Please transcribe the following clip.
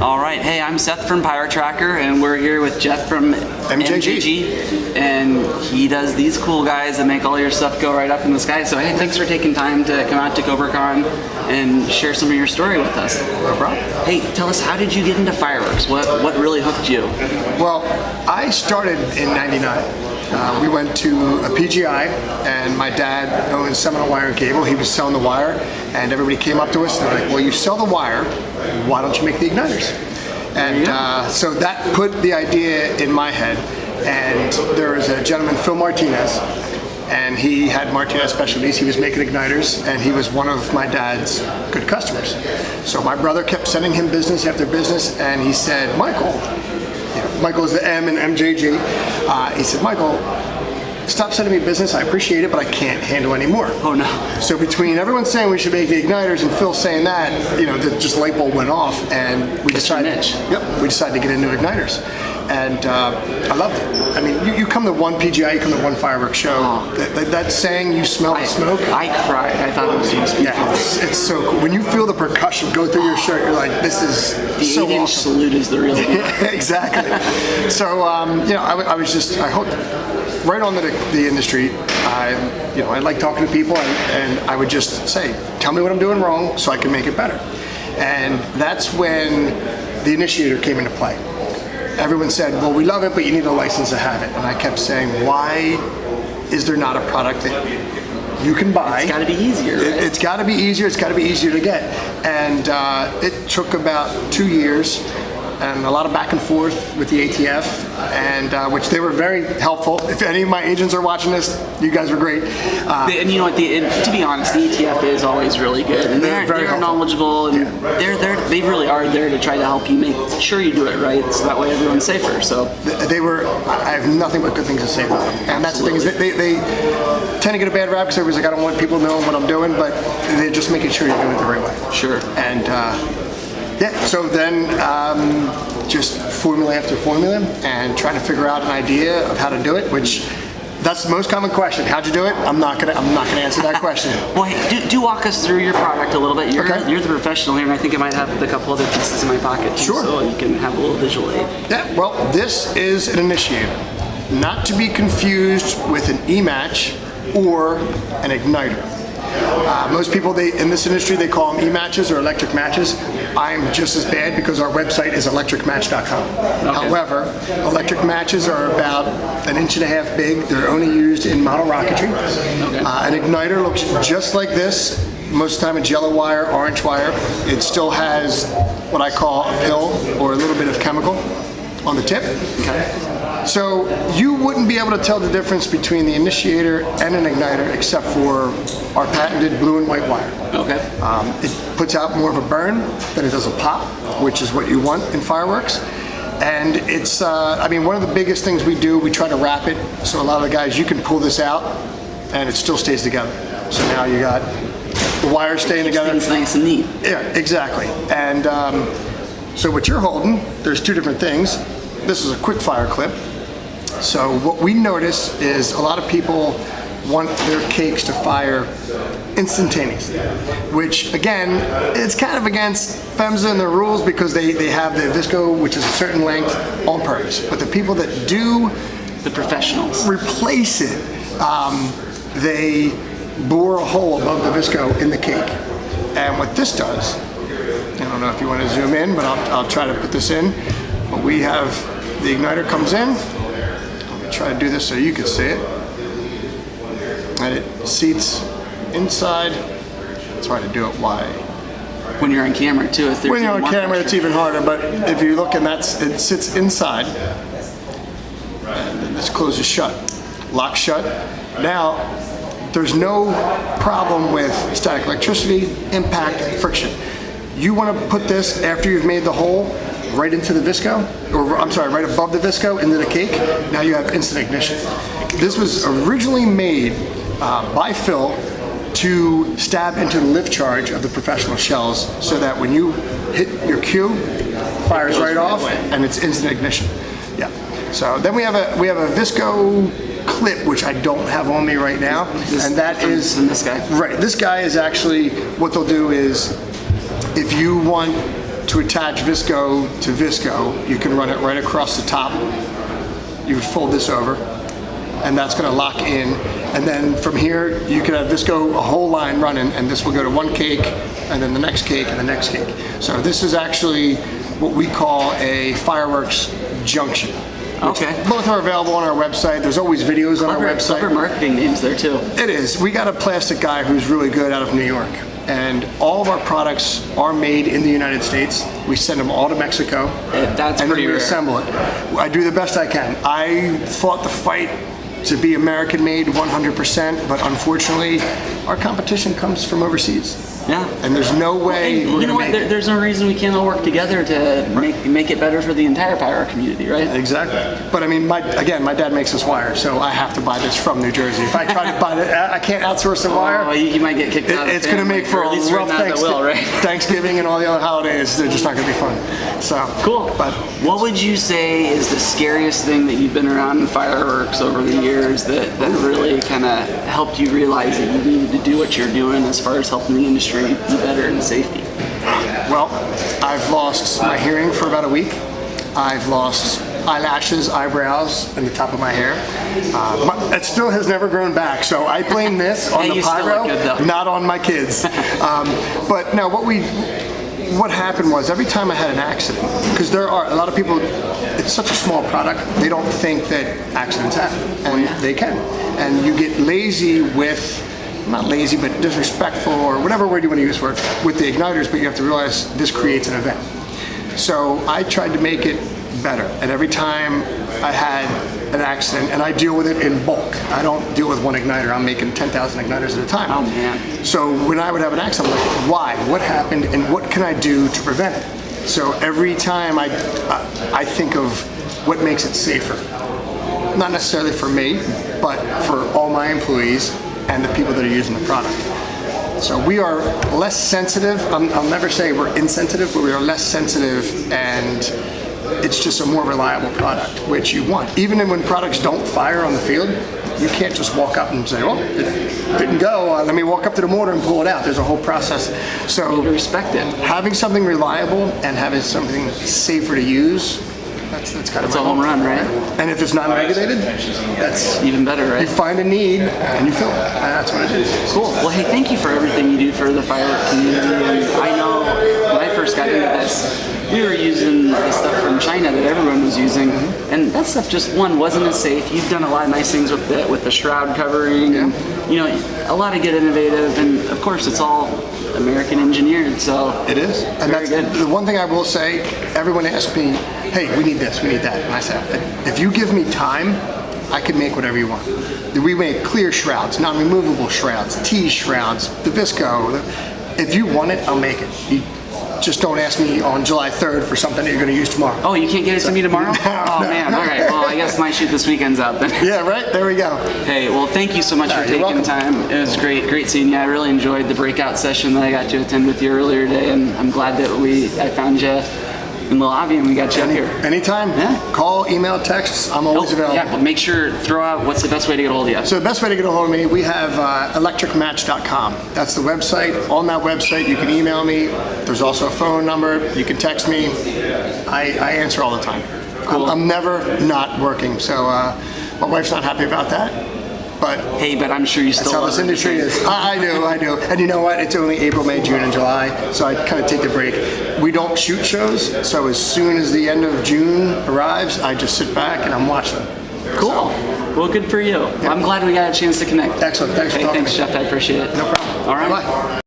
All right, hey, I'm Seth from PyroTracker, and we're here with Jeff from MJG, and he does these cool guys that make all your stuff go right up in the sky. So hey, thanks for taking time to come out to Cobra Con and share some of your story with us. No problem. Hey, tell us, how did you get into fireworks? What really hooked you? Well, I started in '99. We went to a PGI, and my dad owned Seminole Wire and Cable. He was selling the wire, and everybody came up to us and they're like, well, you sell the wire, why don't you make the igniters? And so that put the idea in my head. And there was a gentleman, Phil Martinez, and he had Martinez Specialties. He was making igniters, and he was one of my dad's good customers. So my brother kept sending him business after business, and he said, Michael, Michael is the M in MJG. He said, Michael, stop sending me business. I appreciate it, but I can't handle any more. Oh no. So between everyone saying we should make the igniters and Phil saying that, just light bulb went off, and we decided. We decided to get into igniters, and I loved it. I mean, you come to one PGI, you come to one fireworks show. That saying, "You smell the smoke." I cried. I thought it was beautiful. Yeah, it's so cool. When you feel the percussion go through your shirt, you're like, "This is so awesome." The 8-inch salute is the real thing. Exactly. So I was just hooked right on the industry. I like talking to people, and I would just say, "Tell me what I'm doing wrong, so I can make it better." And that's when the initiator came into play. Everyone said, well, we love it, but you need a license to have it. And I kept saying, why is there not a product that you can buy? It's got to be easier, right? It's got to be easier. It's got to be easier to get. And it took about 2 years and a lot of back and forth with the ATF, and which they were very helpful. If any of my agents are watching this, you guys were great. And you know what? To be honest, the ATF is always really good, and they're knowledgeable, and they really are there to try to help you make sure you do it right, so that way everyone's safer. So they were. I have nothing but good things to say about them, and that's the thing is they tend to get a bad rap because everybody's like, I don't want people knowing what I'm doing, but they're just making sure you're doing it the right way. Sure. And so then just formula after formula and trying to figure out an idea of how to do it, which that's the most common question. How'd you do it? I'm not gonna answer that question. Well, hey, do walk us through your product a little bit. You're the professional here, and I think I might have a couple other pieces in my pocket too, sure. So you can have a little visual aid. Yeah, well, this is an initiator, not to be confused with an E-match or an igniter. Most people in this industry, they call them E-matches or electric matches. I'm just as bad because our website is electricmatch.com. Okay. However, electric matches are about 1.5 inches big. They're only used in model rocketry. Okay. An igniter looks just like this. Most of the time it's yellow wire, orange wire. It still has what I call a pill or a little bit of chemical on the tip. Okay. So you wouldn't be able to tell the difference between the initiator and an igniter except for our patented blue and white wire. Okay. It puts out more of a burn than it does a pop, which is what you want in fireworks. And it's, one of the biggest things we do, we try to wrap it. So a lot of the guys, you can pull this out and it still stays together. So now you got the wire staying together. It's nice and neat. Yeah, exactly. And so what you're holding, there's two different things. This is a quick fire clip. So what we notice is a lot of people want their cakes to fire instantaneously, which again, it's kind of against PHMSA and their rules because they have the visco, which is a certain length, on purpose. But the people that do, the professionals, replace it, they bore a hole above the visco in the cake. And what this does, I don't know if you want to zoom in, but I'll try to put this in. But we have the igniter comes in. Let me try to do this so you can see it. And it seats inside. It's hard to do it wide. When you're on camera too. When you're on camera, it's even harder. But if you look, it sits inside. And then this closes shut, locks shut. Now, there's no problem with static electricity, impact, friction. You want to put this after you've made the hole right into the visco, or I'm sorry, right above the visco into the cake. Now you have instant ignition. This was originally made by Phil to stab into the lift charge of the professional shells so that when you hit your cue, fires right off and it's instant ignition. Yeah. So then we have a visco clip, which I don't have on me right now, and that is this guy. Right. This guy is actually, what they'll do is, if you want to attach Visco to Visco, you can run it right across the top. You would fold this over, and that's going to lock in. And then from here, you can have Visco a whole line running, and this will go to one cake, and then the next cake, and the next cake. So this is actually what we call a fireworks junction. Okay. Both are available on our website. There's always videos on our website. Clever marketing names there too. It is. We got a plastic guy who's really good out of New York. And all of our products are made in the United States. We send them all to Mexico. That's and pretty then we rare. assemble it. I do the best I can. I fought the fight to be American made 100%, but unfortunately, our competition comes from overseas. Yeah. And there's no way And we're you know gonna what? make it. There's no reason we can't all work together to make it better for the entire pyro community, right? Exactly. But I mean, my dad makes this wire, so I have to buy this from New Jersey. If I try to buy it, I can't outsource the wire. Oh, you might get kicked out. It's going to make for a rough Thanksgiving and all the other holidays. They're just not going to be fun. So Cool. But what would you say is the scariest thing that you've been around in fireworks over the years that really kind of helped you realize that you needed to do what you're doing as far as helping the industry be better in safety? well, I've lost my hearing for about a week. I've lost eyelashes, eyebrows, and the top of my hair. It still has never grown back, so I blame this on Hey, the you still look pyro, good, though. not on my kids. But no, what happened was every time I had an accident, because there are a lot of people, it's such a small product, they don't think that accidents happen, and they can. And you get lazy with, not lazy, but disrespectful, or whatever word you want to use for it, with the igniters, but you have to realize this creates an event. So I tried to make it better, and every time I had an accident, and I deal with it in bulk. I don't deal with one igniter, I'm making 10,000 igniters at a time. Oh man. So when I would have an accident, I'm like, why? What happened, and what can I do to prevent it? So every time I think of what makes it safer. Not necessarily for me, but for all my employees and the people that are using the product. So we are less sensitive. I'll never say we're insensitive, but we are less sensitive, and it's just a more reliable product, which you want. Even when products don't fire on the field, you can't just walk up and say, "Oh, it didn't go. Let me walk up to the motor and pull it out." There's a whole process. So You respect it. having something reliable and having something safer to use, that's kind of It's a home run, right? And if it's non-regulated, that's Even better, you right? find a need and you fill it. That's what it is. Cool. Well, hey, thank you for everything you do for the firework community. And I know when I first got into this, we were using the stuff from China that everyone was using, and that stuff just wasn't as safe. You've done a lot of nice things with the shroud covering, and you know, a lot of good innovative, and of course, it's all American engineered. So It is. And very that's good. the one thing I will say. Everyone asks me, "Hey, we need this, we need that," and I said, "If you give me time, I can make whatever you want." We make clear shrouds, non-removable shrouds, T-shrouds, the Visco. If you want it, I'll make it. You just don't ask me on July 3rd for something that you're going to use tomorrow. Oh, you can't get it to me tomorrow? Oh No. man. All right. Well, I guess my shoot this weekend's out then. Yeah, right? There we go. Hey, well, thank you so much for You're taking welcome. time. It was great seeing you. I really enjoyed the breakout session that I got to attend with you earlier today, and I'm glad that I found you in the lobby and we got you up here. Anytime. Yeah. Call, email, texts. I'm always available. Yeah, but make sure, throw out what's the best way to get a hold of you. So the best way to get a hold of me, we have electricmatch.com. That's the website. On that website, you can email me. There's also a phone number. You can text me. I answer all the time. Cool. I'm never not working. So my wife's not happy about that. But Hey, but I'm sure you that's still how love this it. industry is. I do. And you know what? It's only April, May, June, and July. So I kind of take the break. We don't shoot shows. So as soon as the end of June arrives, I just sit back and I'm watching. Cool. Well, good for you. I'm glad we got a chance to connect. Excellent. Thanks for Hey, talking thanks, to me. Jeff. I appreciate it. No problem. All right. Bye-bye.